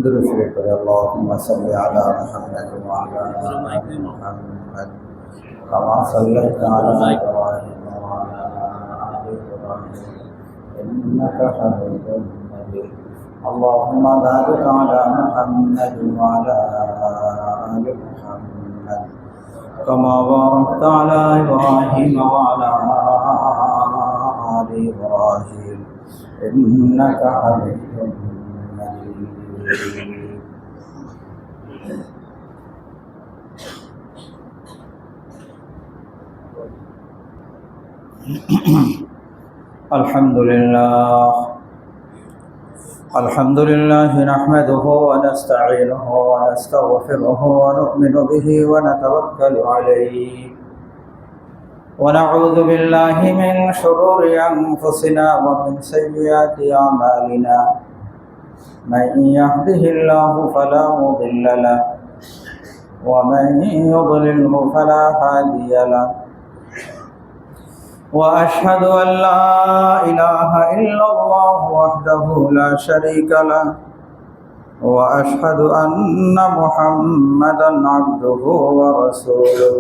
درود شریف پڑھے اللهم صل علی محمد وعلى آل محمد كما صليت على إبراهيم وعلى آل إبراهيم إنك حميد مجيد اللهم بارك على محمد وعلى آل محمد كما باركت على إبراهيم وعلى آل إبراهيم إنك حميد مجيد الحمد لله نحمده ونستعينه ونستغفره ونؤمن به ونتوكل عليه ونعوذ بالله من شرور أنفسنا ومن سيئات أعمالنا من يهده الله فلا مضل له ومن يضلله فلا هادي له وأشهد أن لا إله إلا الله وحده لا شريك له وأشهد أن محمدا عبده ورسوله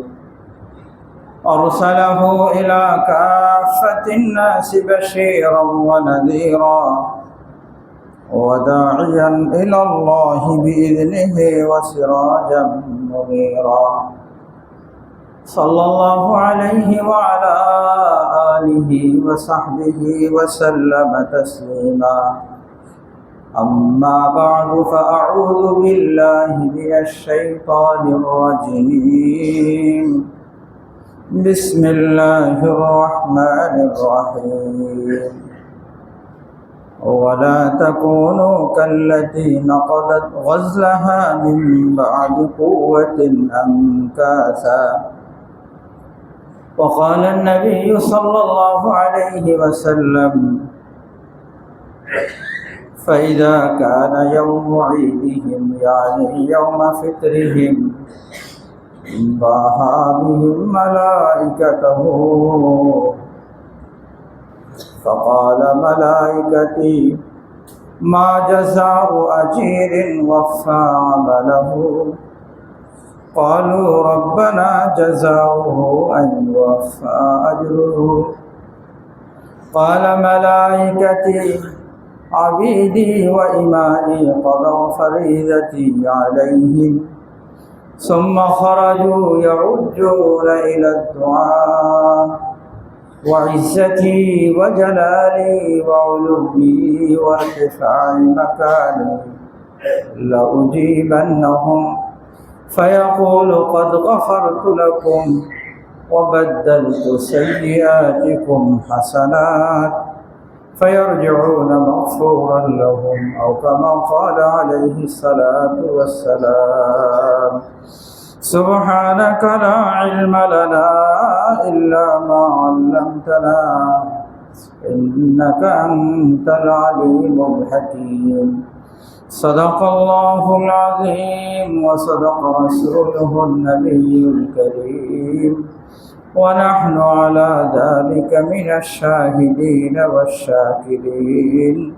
أرسله إلى كافة الناس بشيرا ونذيرا وداعيا إلى الله بإذنه وسراجا منيرا صلى الله عليه وعلى آله وصحبه وسلم تسليما أما بعد فأعوذ بالله من الشيطان الرجيم بسم الله الرحمن الرحيم ولا تكونوا كالتي نقضت غزلها من بعد قوة أنكاثا وقال النبي صلى الله عليه وسلم فإذا كان يوم عيدهم يعني يوم فطرهم باها بهم ملائكته فقال ملائكتي ما جزاء أجير وفى عمله قالوا ربنا جزاؤه أن يوفى أجره قال ملائكتي عبيدي وإمائي قضوا فريضتي عليهم ثم خرجوا يعجون إلى الدعاء وعزتي وجلالي وعلوي وارتفاع مكاني لأجيبنهم فيقول قد غفرت لكم وبدلت سيئاتكم حسنات فيرجعون مغفورا لهم أو كما قال عليه الصلاة والسلام سبحانك لا علم لنا إلا ما علمتنا إنك أنت العليم الحكيم صدق الله العظيم وصدق رسوله النبي الكريم ونحن على ذلك من الشاهدين والشاكرين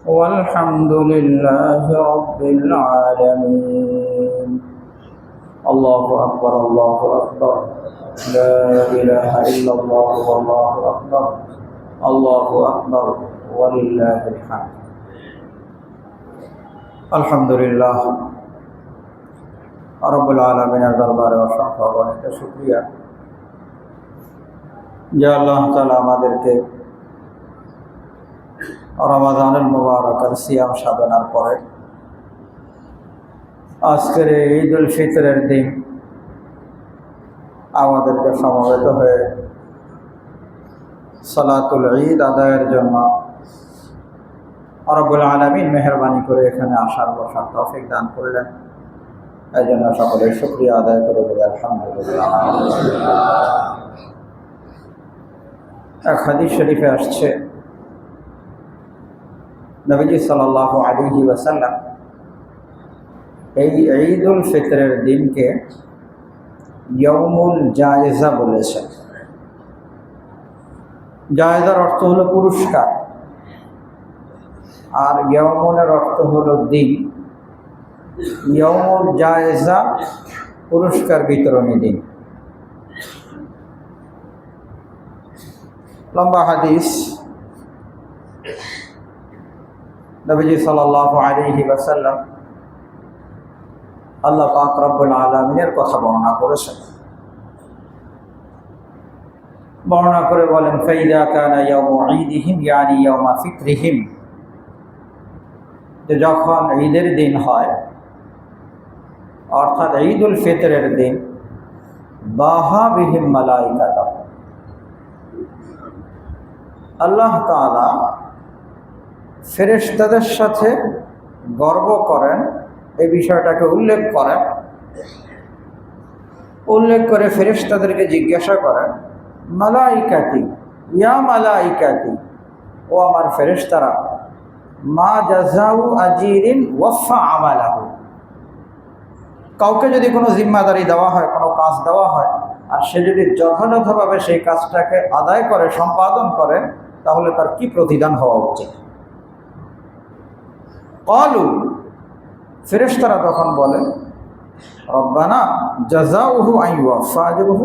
والحمد لله رب العالمين الله أكبر الله أكبر لا إله إلا الله والله أكبر الله أكبر ولله الحمد আলহামদুলিল্লাহ রব্বুল আলামিনের দরবারে অসংখ্য অগণিত শুকরিয়া যে আল্লাহ তাআলা আমাদেরকে রমাদানুল মুবারকের সিয়াম সাধনার পরে আজকের ঈদুল ফিতরের দিন আমাদেরকে সমবেত হয়ে সালাতুল ঈদ আদায়ের জন্য রব্বুল আলামিন মেহেরবানি করে এখানে আসার বসার তৌফিক দান করলেন। এই জন্য সকলের শুকরিয়া আদায় করে বলি আলহামদুলিল্লাহ। এক হাদিস শরীফে আসছে নবীজি সাল্লাল্লাহু আলাইহি ওয়াসাল্লাম এই ঈদুল ফিতরের দিনকে ইয়াউমুল জায়েজা বলেছেন। জায়েজার অর্থ হলো পুরস্কার, আর ইয়াউমুনের অর্থ হলো দিন। ইয়াউমুল জায়েজা পুরস্কার বিতরণী দিন। লম্বা হাদিস, নবীজি সাল্লাল্লাহু আলাইহি ওয়াসাল্লাম আল্লাহ পাক রব্বুল আলামিনের কথা বর্ণনা করেছেন। বর্ণনা করে বলেন, ফাইদা কানা ইয়াউমু ঈদিহিম ইয়ানি ইয়াউমা ফিত্রিহিম, যে যখন ঈদের দিন হয় অর্থাৎ ঈদুল ফিতরের দিন, বাহা বিহিম মালাইকাতা, আল্লাহ তাআলা ফেরেশতাদের সাথে গর্ব করেন, এই বিষয়টাকে উল্লেখ করেন। উল্লেখ করে ফেরেশতাদেরকে জিজ্ঞাসা করেন, মালাইকাতি ইয়া মালাইকাতি, ও আমার ফেরেশতারা, মা জাযাউ আজীরিন ওয়াফা আমালাহু, কাউকে যদি কোনো জিম্মাদারি দেওয়া হয়, কোনো কাজ দেওয়া হয়, আর সে যদি যথাযথভাবে সেই কাজটাকে আদায় করে, সম্পাদন করে, তাহলে তার কি প্রতিদান হওয়া উচিত? ক্বালু, ফেরেশতারা তখন বলেন, রব্বানা জাযাউহু আন ইউওয়াফা আজরুহু,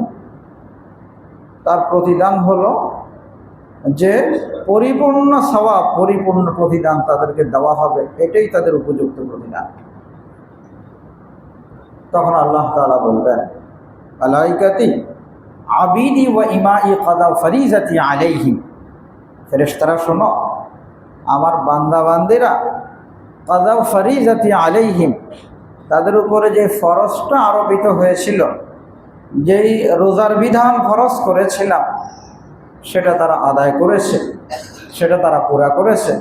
তার প্রতিদান হলো যে পরিপূর্ণ সওয়াব, পরিপূর্ণ প্রতিদান তাদেরকে দেওয়া হবে, এটাই তাদের উপযুক্ত প্রতিদান। তখন আল্লাহ তাআলা বলবেন, মালাইকাতি আবিদি ওয়া ইমাই কাদা ফরিজাতি আলাইহিম, ফেরেশতারা শোনো, আমার বান্দা বান্দিরা কাদা ফরিজাতি আলাইহিম, তাদের উপরে যে ফরজটা আরোপিত হয়েছিল, যেই রোজার বিধান ফরজ করেছিলাম, সেটা তারা আদায় করেছে, সেটা তারা পুরা করেছে।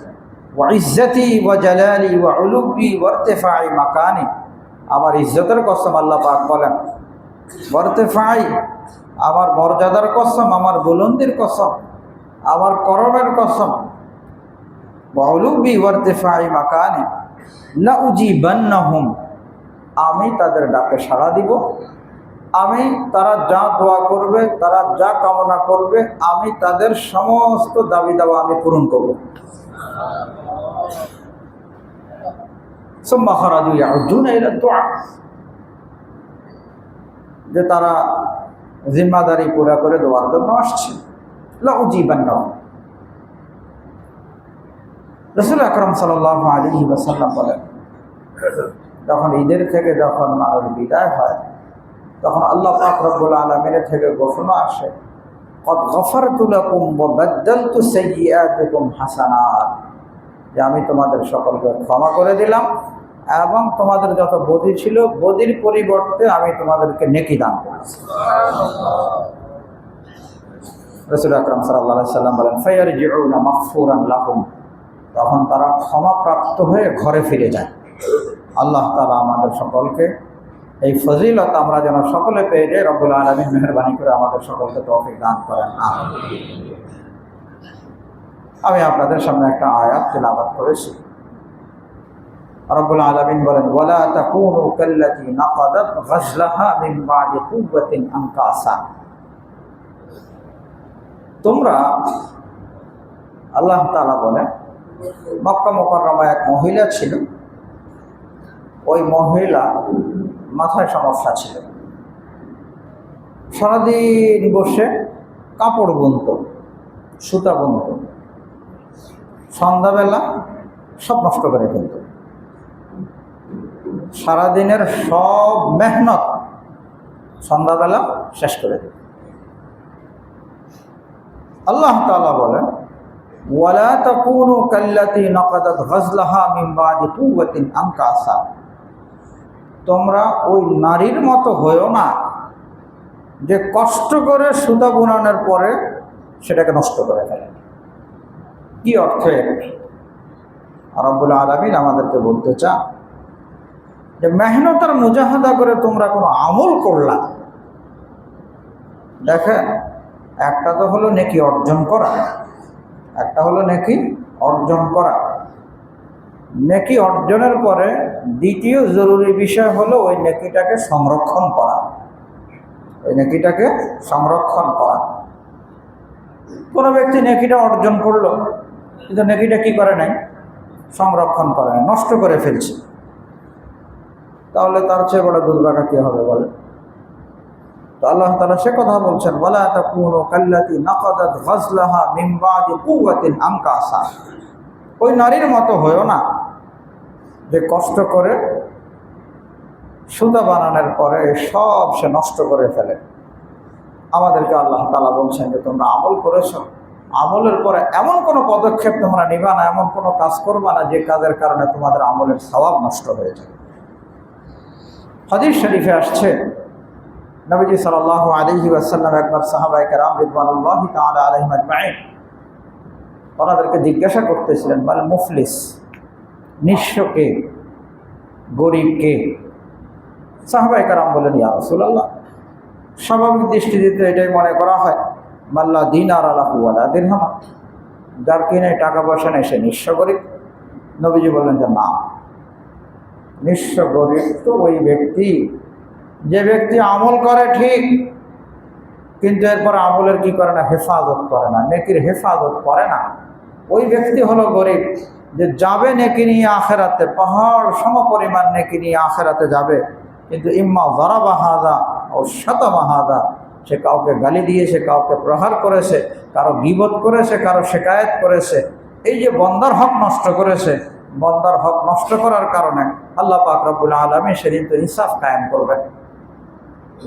ওয়া ইজ্জতি ওয়া জালালি ওয়া উলুবি ওয়া ইরতিফাই মাকানি, আমার ইজ্জতের কসম, আল্লাহ পাক বলেন, ওয়া ইরতিফাই, আমার মর্যাদার কসম, আমার বুলন্দির কসম, আমার করমের কসম, ওয়া উলুবি ওয়া ইরতিফাই মাকানি লা উজিবান্নাহুম, আমি তাদের ডাকে সাড়া দিব, আমি তারা যা দোয়া করবে, তারা যা কামনা করবে, আমি তাদের সমস্ত দাবি দাওয়া আমি পূরণ করব। সুম্মা খারাজু ইয়াউদুনা ইলা দুআ, যে তারা জিম্মাদারি পুরা করে দোয়ার জন্য আসছে। লা উজিবান্নাহুম, রাসূল আকরাম সাল্লাল্লাহু আলাইহি ওয়াসাল্লাম বলেন, যখন ঈদের থেকে যখন মানুষ বিদায় হয়, তখন আল্লাহ পাক রব্বুল আলামিনের থেকে ঘোষণা আসে, কদ গফারতু লাকুম ওয়া বাদদালতু সাইয়্যাতিকুম হাসানাত, যে আমি তোমাদের সকলকে ক্ষমা করে দিলাম এবং তোমাদের যত বদি ছিল, বদির পরিবর্তে আমি তোমাদেরকে নেকি দান করেছি। রাসূল আকরাম সাল্লাল্লাহু আলাইহি ওয়াসাল্লাম বলেন, ফায়ারজিউনা মাগফুরান লাহুম, তখন তারা ক্ষমাপ্রাপ্ত হয়ে ঘরে ফিরে যায়। আল্লাহ তাআলা আমাদের সকলকে এই ফজিলত আমরা যেন সকলে পেয়ে যাই, রব্বুল আলামিন মেহেরবানি করে আমাদের সকলকে তৌফিক দান করেন। আমি আপনাদের সামনে একটা আয়াত তিলাওয়াত করেছি। রব্বুল আলামিন বলেন, ওয়ালা তাকুনু কাল্লাতী নাকাদাত গাজলাহা মিন বাদি কুওয়াতিন আনকাসা, তোমরা, আল্লাহ তাআলা বলেন, মক্কা মুকাররমায় এক মহিলা ছিল, ওই মহিলা মাথায় সমস্যা ছিল, সারাদিন বসে কাপড় বুনত, সুতা বুনত, সন্ধ্যাবেলা সব নষ্ট করে ফেলত, সারাদিনের সব মেহনত সন্ধ্যাবেলা শেষ করে দিত। আল্লাহ তাআলা বলেন, ওয়ালা তাকুনু কাল্লাতী নাকাদাত গাজলাহা মিন বাদি কুওয়াতিন আনকাসা, তোমরা ওই নারীর মতো হয়েও না যে কষ্ট করে সুতা বুনানোর পরে সেটাকে নষ্ট করে ফেলে। কি অর্থে? রব্বুল আলামিন আমাদেরকে বলতে চান যে মেহনত আর মুজাহাদা করে তোমরা কোনো আমল করলা, দেখেন, একটা তো হলো নেকি অর্জন করা, একটা হলো নেকি অর্জন করা। নেকি অর্জনের পরে দ্বিতীয় জরুরি বিষয় হলো ওই নেকিটাকে সংরক্ষণ করা, ওই নেকিটাকে সংরক্ষণ করা। কোনো ব্যক্তি নেকিটা অর্জন করলো, কিন্তু নেকিটা কি করে নাই? সংরক্ষণ করে নাই, নষ্ট করে ফেলছে। তাহলে তার চেয়ে বড় দুর্ভাগা কি হবে বলে? তো আল্লাহ তাআলা সে কথা বলছেন, ওয়ালা তাকুনু কাল্লাতী নাকাদাত গাজলাহা মিন বাদি কুওয়াতিন আনকাসা। ওই নারীর মতো হয়ো না যে কষ্ট করে সুতা বানানোর পরে সব সে নষ্ট করে ফেলে। আমাদেরকে আল্লাহ তাআলা বলছেন যে তোমরা আমল করেছো, আমলের পরে এমন কোনো পদক্ষেপ তোমরা নিবা না, এমন কোনো কাজ করবা না যে কাজের কারণে তোমাদের আমলের সওয়াব নষ্ট হয়ে যায়। হাদিস শরীফে আসছে, নবীজি সাল্লাল্লাহু আলাইহি ওয়াসাল্লাম একবার সাহাবায়ে কেরাম রিদওয়ানুল্লাহি তাআলা আলাইহিম আজমাইন ওনাদেরকে জিজ্ঞাসা করতেছিলেন, বল মুফলিস, নিঃস্ব কে, গরিব কে? সাহাবায়ে কেরাম বলেন, ইয়া রাসূলুল্লাহ, স্বাভাবিক দৃষ্টিতে এটাই মনে করা হয়, মাল্লা দিনার আলাহু ওয়ালা দিরহাম, যার কিনে টাকা পয়সা নেই সে নিঃস্ব গরিব। নবীজি বললেন যে না, নিঃস্ব গরিব তো ওই ব্যক্তি যে ব্যক্তি আমল করে ঠিক, কিন্তু এরপর আমলের কি করে না, হেফাজত করে না, নেকির হেফাজত করে না। ওই ব্যক্তি হলো গরিব যে যাবে নেকি নিয়ে আখেরাতে, পাহাড় সম পরিমাণ নেকি নিয়ে আখেরাতে যাবে, কিন্তু ইম্মা যারাবা হাদা ও শাতামা হাদা, সে কাউকে গালি দিয়েছে, কাউকে প্রহার করেছে, কারো গীবত করেছে, কারো শিকায়েত করেছে। এই যে বন্দার হক নষ্ট করেছে, বন্দার হক নষ্ট করার কারণে আল্লাহ পাক রব্বুল আলামিন সেদিন তো ইনসাফ কায়েম করবেন।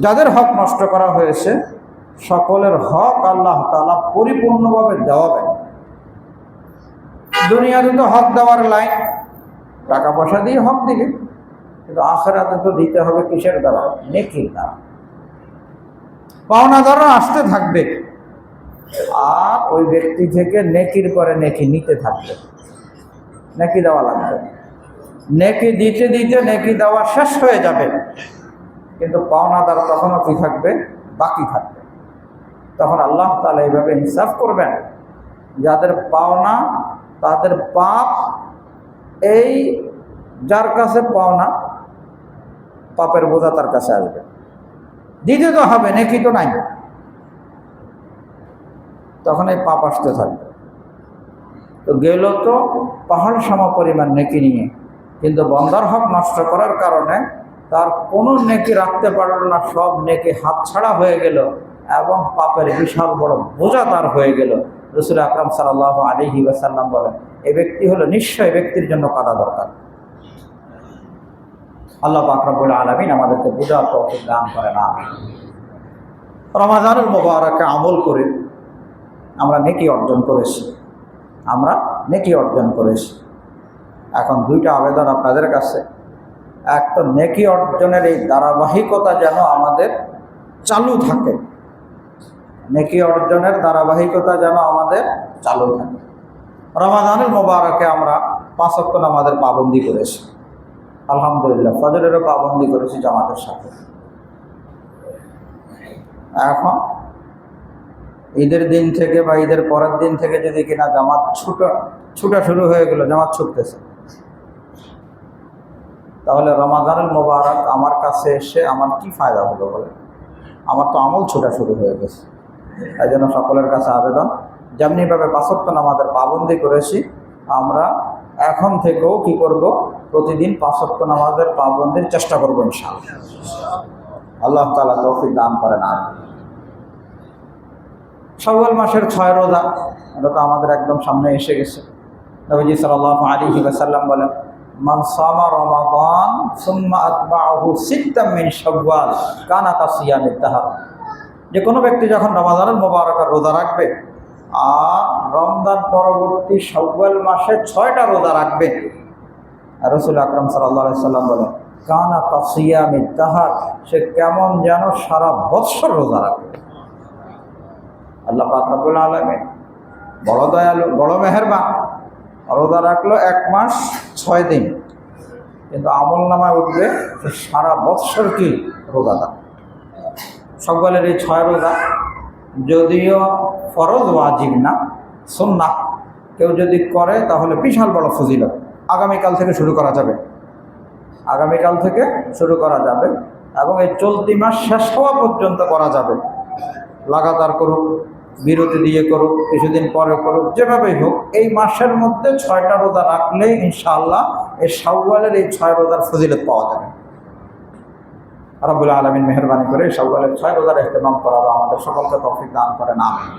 যাদের হক নষ্ট করা হয়েছে সকলের হক আল্লাহ তাআলা পরিপূর্ণভাবে দেওয়াবেন। দুনিয়াতে তো হক দেওয়ার লাইন, টাকা পয়সা দিয়ে হক দিবে, কিন্তু আখিরাতে তো দিতে হবে কিসের দ্বারা? নেকির দ্বারা। পাওনাদাররা আসতে থাকবে আর ওই ব্যক্তি থেকে নেকির পরে নেকি নিতে থাকবে, নেকি দেওয়া লাগবে। নেকি দিতে দিতে নেকি দেওয়া শেষ হয়ে যাবে, কিন্তু পাওনাদার তখনও কি থাকবে? বাকি থাকবে। তখন আল্লাহ তাআলা এইভাবে ইনসাফ করবেন, যাদের পাওনা তাদের পাপ, এই যার কাছে পাওনা পাপের বোঝা তার কাছে আসবে, দিতে তো হবে, নেকি তো নাই, তখন এই পাপ আসতে থাকবে। তো গেল তো পাহাড় সম পরিমাণ নেকি নিয়ে, কিন্তু বন্দার হক নষ্ট করার কারণে তার কোনো নেকি রাখতে পারল না, সব নেকি হাতছাড়া হয়ে গেল এবং পাপের বিশাল বড় বোঝা তার হয়ে গেল। রাসূল আকরাম সাল্লাল্লাহু আলাইহি ওয়াসাল্লাম বলেন, এই ব্যক্তি হলো নিশ্চয় ব্যক্তির জন্য কাঁদা দরকার। আল্লাহ পাক রব্বুল আলামিন আমাদেরকে বুঝার তৌফিক দান করেন। আমিন। রমাদানুল মুবারাকে আমল করে আমরা নেকি অর্জন করেছি, আমরা নেকি অর্জন করেছি। এখন দুইটা আবেদন আপনাদের কাছে। এক তো নেকি অর্জনের এই ধারাবাহিকতা যেন আমাদের চালু থাকে, নেকি অর্জনের ধারাবাহিকতা যেন আমাদের চালু থাকে। রমাদানুল মুবারাকে আমরা 5 ওয়াক্ত নামাজের পাবন্দি করেছি, আলহামদুলিল্লাহ। ফজরেরও পাবন্দি করেছি জামাতের সাথে। এখন ঈদের দিন থেকে বা ঈদের পরের দিন থেকে যদি কিনা জামাত ছুটা শুরু হয়ে গেল, জামাত ছুটতেছে, তাহলে রমাদানুল মুবারক আমার কাছে এসে আমার কি ফায়দা হলো বলে? আমার তো আমল ছোটা শুরু হয়ে গেছে। এই জন্য সকলের কাছে আবেদন, যেমনিভাবে 5 ওয়াক্ত নামাজের পাবন্দি করেছি, আমরা এখন থেকেও কি করব? প্রতিদিন 5 ওয়াক্ত নামাজের পাবন্দির চেষ্টা করবো ইনশাআল্লাহ। আল্লাহ তাআলা তৌফিক দান করেন। শাওয়াল মাসের 6 রোজা, এটা তো আমাদের একদম সামনে এসে গেছে। নবীজি সাল্লাল্লাহু আলাইহি ওয়াসাল্লাম বলেন, মান সামা রমাদান সুম্মা আতবাআহু সিত্তাম মিন শাওয়াল কানা কাসিয়ামিদ দাহর। যে কোনো ব্যক্তি যখন রমাদানুল মুবারকের রোজা রাখবে আর রমজান পরবর্তী শাওয়াল মাসে 6টা রোজা রাখবে, আর রাসূল আকরাম সাল্লাল্লাহু আলাইহি ওয়াসাল্লাম বলেন, কানা কাসিয়ামিদ দাহর, সে কেমন যেন সারা বৎসর রোজা রাখবে। আল্লাহ পাক রব্বুল আলামিন বড় দয়ালু, বড় মেহেরবান। রোজা রাখলো 1 মাস 6 দিন, কিন্তু আমল নামায় উঠবে সারা বৎসর কি রোজাদার। সকলের এই 6 রোজা যদিও ফরজ, ওয়াজিব না, সুন্নাহ, কেউ যদি করে তাহলে বিশাল বড় ফজিলত। আগামীকাল থেকে শুরু করা যাবে, আগামীকাল থেকে শুরু করা যাবে এবং এই চলতি মাস শেষ হওয়া পর্যন্ত করা যাবে। লাগাতার করুক, বিরতি দিয়ে করুক, কিছুদিন পরে করুক, যেভাবেই হোক এই মাসের মধ্যে 6টা রোজা রাখলে ইনশাআল্লাহ এই শাওয়ালের এই 6 রোজার ফজিলত পাওয়া যাবে। রব্বুল আলামিন মেহেরবানি করে সকলের 6 রোজার ইহতিমাম করার আমাদের সকলকে তৌফিক দান করেন, আমিন।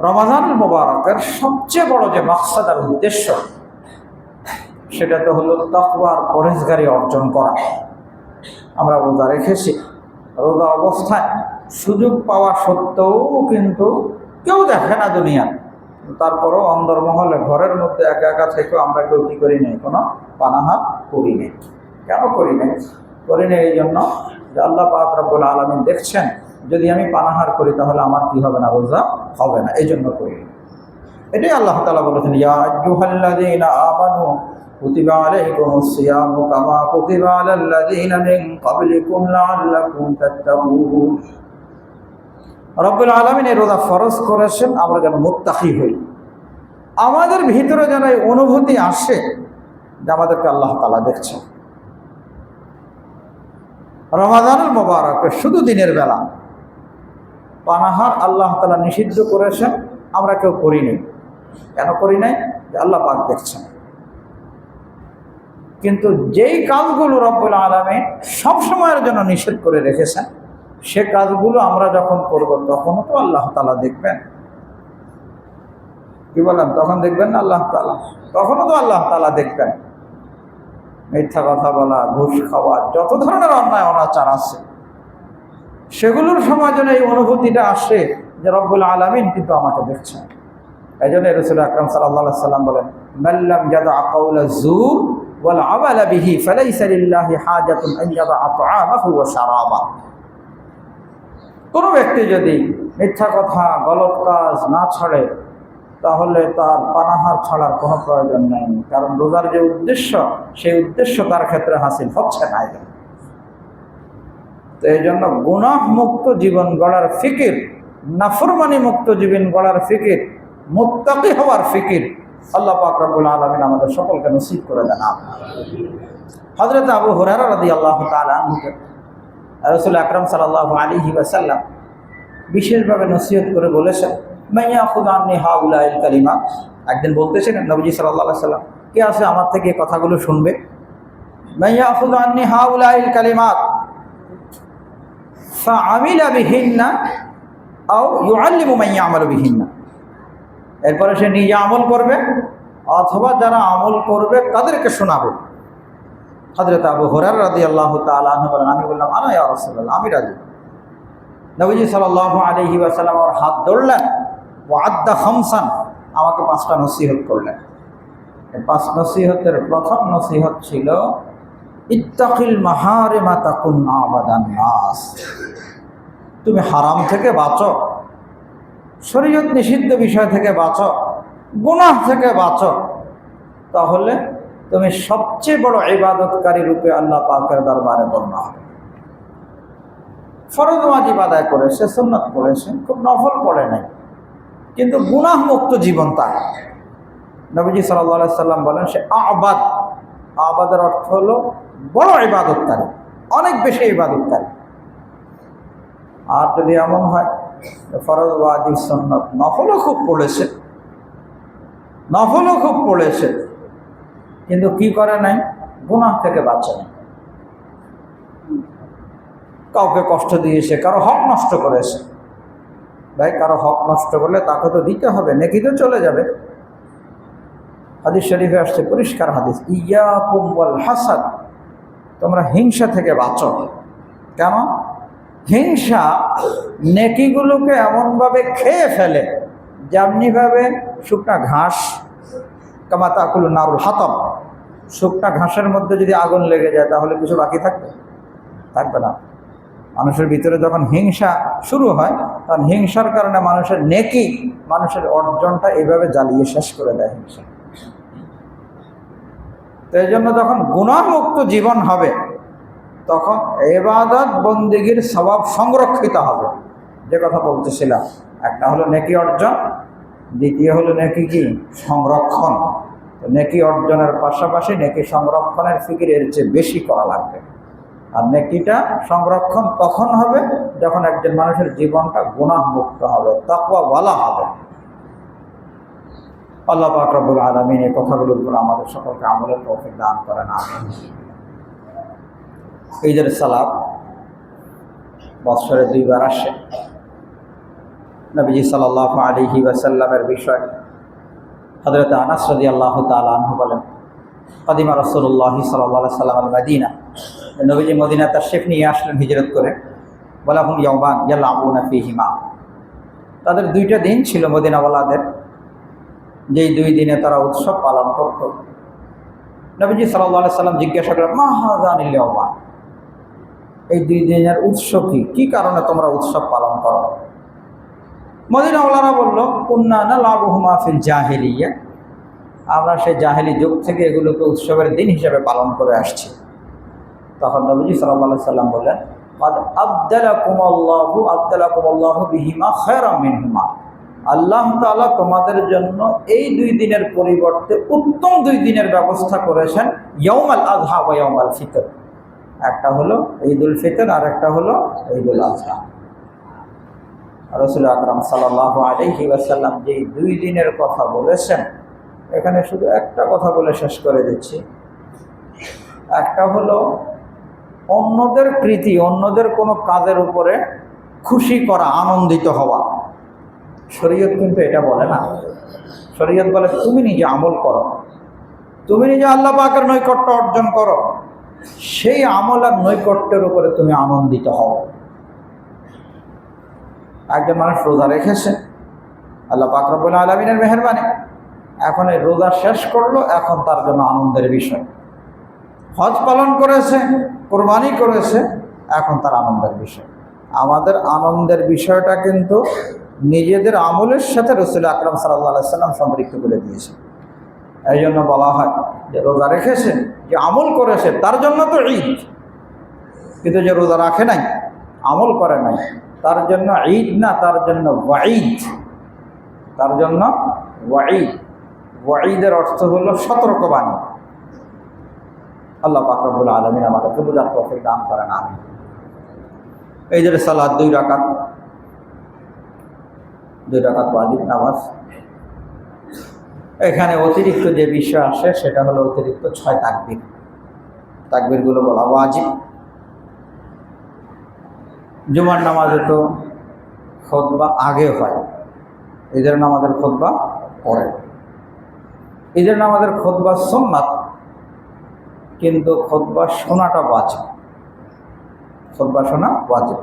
রমাদানুল মুবারকের সবচেয়ে বড় যে মাকসাদ আর উদ্দেশ্য, সেটা তো হলো তাকওয়া আর পরহেজগারি অর্জন করা। আমরা রোজা রেখেছি, রোজা অবস্থায় সুযোগ পাওয়া সত্ত্বেও কিন্তু কেউ দেখে না দুনিয়া, তারপরও অন্দরমহলে ঘরের মধ্যে একা একা থেকেও আমরা কেউ কী করি নাই, কোনো পানাহার করি নাই। কেন করি নাই? করি নাই এই জন্য যে আল্লাহ পাক রব্বুল আলামিন দেখছেন, যদি আমি পানাহার করি তাহলে আমার কি হবে না, রোজা হবে না, এই জন্য করি। এটাই আল্লাহ তাআলা বলেছেন, ইয়া আইয়ুহাল্লাযীনা আমানু কুতিবা আলাইকুমুস সিয়ামু কামা কুতিবা আলাল্লাযীনা মিন ক্বাবলিকুম লাআল্লাকুম তাত্তাকুন। রব্বুল আলামিন এই রোজা ফরজ করেছেন আমরা যেন মুত্তাকি হই। আমাদের ভিতরে যেন এই অনুভূতি আসে যে আমাদেরকে আল্লাহ তাআলা দেখছেন। রমাদানুল মুবারকের শুধু দিনের বেলা পানাহার আল্লাহ তাআলা নিষিদ্ধ করেছেন, আমরা কেউ করি নাই। কেন করি নাই? যে আল্লাহ পাক দেখছেন। কিন্তু যেই কাজগুলো রব্বুল আলামিন সব সময়ের জন্য নিষেধ করে রেখেছেন, সে কাজগুলো আমরা যখন করব তখনও তো আল্লাহ তাআলা দেখবেন। কি বলেন? তখন দেখবেন না আল্লাহ তাআলা? তখনও তো আল্লাহ তাআলা দেখবেন। মিথ্যা কথা বলা, ঘুষ খাওয়া, যত ধরনের অন্যায় অনাচার আছে, সেগুলোর সময় যেন এই অনুভূতিটা আসে যে রব্বুল আলামিন কিন্তু আমাকে দেখছেন। এই জন্য রাসূল আকরাম সাল্লাল্লাহু আলাইহি ওয়াসাল্লাম বলেন, মান লাম ইয়াদা কাওলা যুর ওয়াল আমালা বিহি ফালাইসা লিল্লাহি হাজাতুন আন ইয়াদা তাআমাহু ওয়া শারাবা। কোনো ব্যক্তি যদি মিথ্যা কথা, গলত কাজ না ছাড়ে, তাহলে তার পানাহার ছাড়ার কোনো প্রয়োজন নেই। কারণ রোজার যে উদ্দেশ্য, সেই উদ্দেশ্য তার ক্ষেত্রে হাসিল হচ্ছে না। তো এই জন্য গুনাহ মুক্ত জীবন গড়ার ফিকির, নাফরমানি মুক্ত জীবন গড়ার ফিকির, মুত্তাকি হওয়ার ফিকির আল্লাহ পাক রব্বুল আলামিন আমাদের সকলকে নসিব করে দেন। হযরত আবু হুরায়রা রাদিয়াল্লাহু তাআলা আনহু রাসূল আকরাম সাল্লাল্লাহু আলাইহি ওয়াসাল্লাম বিশেষভাবে নসিহত করে বলেছেন, মাইয়া খুদান্নি হাউলাইল কালিমা। একদিন বলতেছিলেন নবীজি সাল্লাল্লাহু আলাইহি ওয়াসাল্লাম, কে আছে আমার থেকে কথাগুলো শুনবে? মাইয়া খুদান্নি হাউলাইল কালিমাত ফাআমিলা বিহিন্না আও ইউআল্লিমু মান ইয়ামালু বিহিন্না। এরপরে সে নিজে আমল করবে অথবা যারা আমল করবে তাদেরকে শোনাবে। হযরত আবু হুরায়রা রাদিয়াল্লাহু তাআলা আনহু বলেন, আমি বললাম, আনা ইয়া রাসূলুল্লাহ, আমি রাজি। নবীজি সাল্লাল্লাহু আলাইহি ওয়াসাল্লাম আমার হাত ধরলেন, ওয়া আদ্দা খামসান, আমাকে 5টা নসিহত করলেন। এই 5 নসিহতের প্রথম নসিহত ছিল, ইত্তাকিল মাহারিমা তাকুন আবাদান নাস। তুমি হারাম থেকে বাঁচো, শরীয়ত নিষিদ্ধ বিষয় থেকে বাঁচো, গুনাহ থেকে বাঁচো, তাহলে তুমি সবচেয়ে বড় ইবাদতকারী রূপে আল্লাহ পাকের দরবারে গণ্য হবে। ফরজ ওয়াজিব আদায় করেছে, সুন্নাত পড়েছে, খুব নফল পড়ে নাই, কিন্তু গুনাহ মুক্ত জীবন তার। নবীজি সাল্লাল্লাহু আলাইহি সাল্লাম বলেন, সে আবাদ। আবাদের অর্থ হলো বড় ইবাদতকারী, অনেক বেশি ইবাদতকারী। আর যদি এমন হয় ফরজ ওয়াজিব সুন্নাত নফলও খুব পড়েছে, কিন্তু কি করে নাই? গুনাহ থেকে বাঁচে নাই। কাউকে কষ্ট দিয়েছে, কারো হক নষ্ট করেছে। ভাই, কারো হক নষ্ট করলে তাকে তো দিতে হবে, নেকি তো চলে যাবে। হাদিস শরীফে আসছে, পরিষ্কার হাদিস, ইয়াকুম ওয়াল হাসাদ, তোমরা হিংসা থেকে বাঁচো। কেন? হিংসা নেকিগুলোকে এমনভাবে খেয়ে ফেলে, যেমনিভাবে শুকনা ঘাস, কামা তাকুলু নারুল হাতাব, শুকনা ঘাসের মধ্যে যদি আগুন লেগে যায় তাহলে কিছু বাকি থাকবে না। মানুষের ভিতরে যখন হিংসা শুরু হয়, তখন হিংসার কারণে মানুষের নেকি, মানুষের অর্জনটা এইভাবে জ্বালিয়ে শেষ করে দেয় হিংসা। তো এই জন্য যখন গুনাহমুক্ত জীবন হবে, তখন ইবাদত বন্দেগীর সওয়াব সংরক্ষিত হবে। যে কথা বলতেছিলাম, একটা হলো নেকি অর্জন, দ্বিতীয় হলো নেকি কি সংরক্ষণ। তো নেকি অর্জনের পাশাপাশি নেকি সংরক্ষণের ফিকির এর চেয়ে বেশি করা লাগবে। আর নেকিটা সংরক্ষণ তখন হবে যখন একজন মানুষের জীবনটা গুনাহ মুক্ত হবে, তাকওয়াওয়ালা হবে। আল্লাহ পাক রব্বুল আলামিন এই কথাগুলোর উপর আমাদের সকলকে আমলের তৌফিক দান করেন, আমিন। ঈদের সালাত বৎসরে 2 বার আসে। নবীজি সাল্লাল্লাহু আলাইহি ওয়াসাল্লামের বিষয় হযরত আনাস রাদিয়াল্লাহু তাআলা আনহু বলেন, কাদিমা রাসূলুল্লাহ সাল্লাল্লাহু আলাইহি ওয়াসাল্লাম আল মদিনা, নবীজি মদিনা তাশরিফ নিয়ে আসলেন হিজরত করে। ওয়ালাহুম ইয়াওমান ইয়ালআবুনা ফীহিমা, তাদের 2টা দিন ছিল মদিনাওয়ালাদের, যেই 2 দিনে তারা উৎসব পালন করত। নবীজি সাল্লাল্লাহু আলাইহি ওয়াসাল্লাম জিজ্ঞাসা করলেন, মা হাযানিল ইয়াওমান, এই 2 দিনের উৎস কি কারণে তোমরা উৎসব পালন করো? মদিনাওয়ালারা বলল, কুন্না নালাবুহুমা ফিল জাহিলিয়া, আমরা সেই জাহেলি যুগ থেকে এগুলোকে উৎসবের দিন হিসেবে পালন করে আসছি। তখন নবীজি সাল্লাল্লাহু আলাইহি ওয়াসাল্লাম বললেন, কাদ আবদালাকুমুল্লাহু বিহিমা খায়রাম মিনহুমা, আল্লাহ তাআলা তোমাদের জন্য এই 2 দিনের পরিবর্তে উত্তম 2 দিনের ব্যবস্থা করেছেন, ইয়াউমাল আযহা ওয়া ইয়াউমাল ফিতর। একটা হলো ঈদুল ফিতর আর একটা হলো ঈদুল আযহা। রাসূল আকরাম সাল্লাল্লাহু আলাইহি ওয়াসাল্লাম যে 2 দিনের কথা বলেছেন, এখানে শুধু একটা কথা বলে শেষ করে দিচ্ছি। একটা হলো অন্যদের প্রীতি, অন্যদের কোনো কাজের উপরে খুশি করা, আনন্দিত হওয়া। শরীয়ত কিন্তু এটা বলে না। শরীয়ত বলে তুমি নিজে আমল করো, তুমি নিজে আল্লাহ পাকের নৈকট্য অর্জন করো, সেই আমল আর নৈকট্যের উপরে তুমি আনন্দিত হও। একজন মানুষ রোজা রেখেছে, আল্লাহ পাক রব্বুল আলামিনের মেহেরবানি, এখন এই রোজা শেষ করলো, এখন তার জন্য আনন্দের বিষয়। হজ পালন করেছে, কোরবানি করেছে, এখন তার আনন্দের বিষয়। আমাদের আনন্দের বিষয়টা কিন্তু নিজেদের আমলের সাথে রাসূল আকরাম সাল্লাল্লাহু আলাইহি ওয়াসাল্লাম সম্পৃক্ত করে দিয়েছে। এই জন্য বলা হয় যে রোজা রেখেছে, যে আমল করেছে, তার জন্য তো ঈদ। কিন্তু যে রোজা রাখে নাই, আমল করে নাই, তার জন্য ঈদ না, তার জন্য ওয়াঈদ। তার জন্য ওয়াঈদ। ওয়াঈদের অর্থ হলো সতর্কবাণী। আল্লাহ পাক রব্বুল আলামিন আমাদেরকে বুঝার তৌফিক দান করেন, আমিন। এই যে সালাত 2 রাকাত, 2 রাকাত ওয়াজিব নামাজ। এখানে অতিরিক্ত যে বিষয় আসে সেটা হলো অতিরিক্ত 6 তাকবীর। তাকবীরগুলো বলা ওয়াজিব। জুমার নামাজে তো খুতবা আগে হয়, ঈদের নামাজের খুতবা পরে। ঈদের নামাজের খুতবা সুন্নাত, কিন্তু খুতবা শোনাটা ওয়াজিব। খুতবা শোনা ওয়াজিব।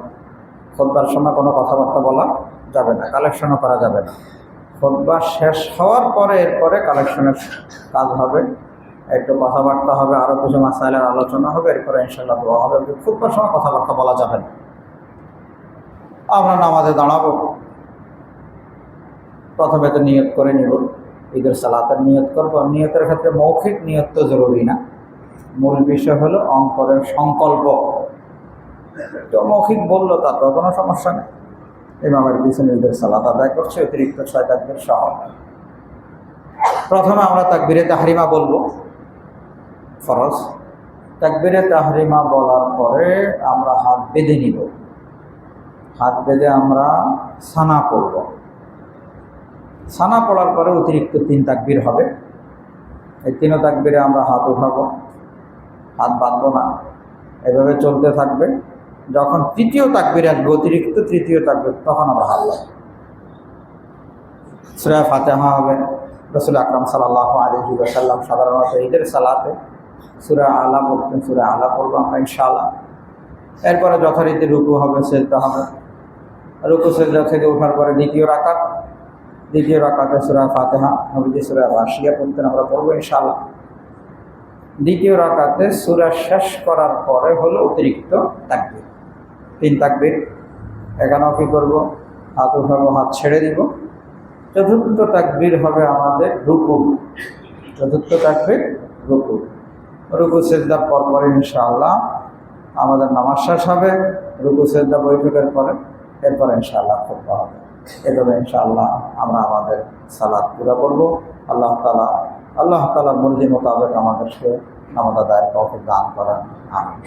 খুতবার সময় কোনো কথাবার্তা বলা যাবে না, কালেকশনও করা যাবে না। খুতবা শেষ হওয়ার পরে এরপরে কালেকশনের কাজ হবে, একটু কথাবার্তা হবে, আরও কিছু মাসাইলের আলোচনা হবে, এরপরে ইনশাআল্লাহ দোয়া হবে। খুতবার সময় কথাবার্তা বলা যাবে না। আমরা নামাজে দাঁড়াবো, প্রথমে তো নিয়ত করে নিব, ঈদের সালাতের নিয়ত করব। নিয়তের ক্ষেত্রে মৌখিক নিয়ত তো জরুরি না, মূল বিষয় হলো অন্তরের সংকল্প। তো মৌখিক বললো তার তো কোনো সমস্যা নেই। ইমামের পিছনে ঈদের সালাত আদায় করছে অতিরিক্ত 6 তাকবীর সহ। প্রথমে আমরা তাকবীরে তাহরিমা বলবো, ফরজ। তাকবীরে তাহরিমা বলার পরে আমরা হাত বেঁধে নিব। হাত বেঁধে আমরা সানা পড়ব। সানা পড়ার পরে অতিরিক্ত 3 তাকবীর হবে। এই 3 তাকবীরে আমরা হাত উঠাবো, হাত বাঁধবো না, এভাবে চলতে থাকবে। যখন 3য় তাকবীর আসবে, অতিরিক্ত 3য় তাকবীর, তখন আমরা হাত বাঁধব। সূরা ফাতিহা হবে। রাসূল আকরাম সাল্লাল্লাহু আলাইহি ওয়াসাল্লাম সাধারণত ঈদের সালাতে সূরা আলা পড়তেন, সূরা আলা পড়ব আমরা ইনশাআল্লাহ। এরপরে যথারীতি রুকু হবে, সিজদা হবে। রুকু সিজদা থেকে ওঠার পরে দ্বিতীয় রাকাতে সূরা ফাতিহা, নবীজি সূরা গাশিয়া পড়তেন, আমরা পড়ব ইনশাআল্লাহ। দ্বিতীয় রাকাতে সূরা শেষ করার পরে হলো অতিরিক্ত তাকবীর, 3 তাকবীর। এখানেও কী করব? হাত উঠাবো, হাত ছেড়ে দিব। চতুর্থ তাকবীর হবে আমাদের রুকু। চতুর্থ তাকবীর রুকু। রুকু সিজদার পর ইনশাআল্লাহ আমাদের নামাজ শেষ হবে। রুকু সিজদা বৈঠকের পরে এরপরে ইনশাআল্লাহ খুতবা হবে। এভাবে ইনশাআল্লাহ আমরা আমাদের সালাত পুরা করব। আল্লাহ তাআলার মর্জি মোতাবেক আমাদেরকে নামাজ আদায়ের তৌফিক দান করেন, আমিন।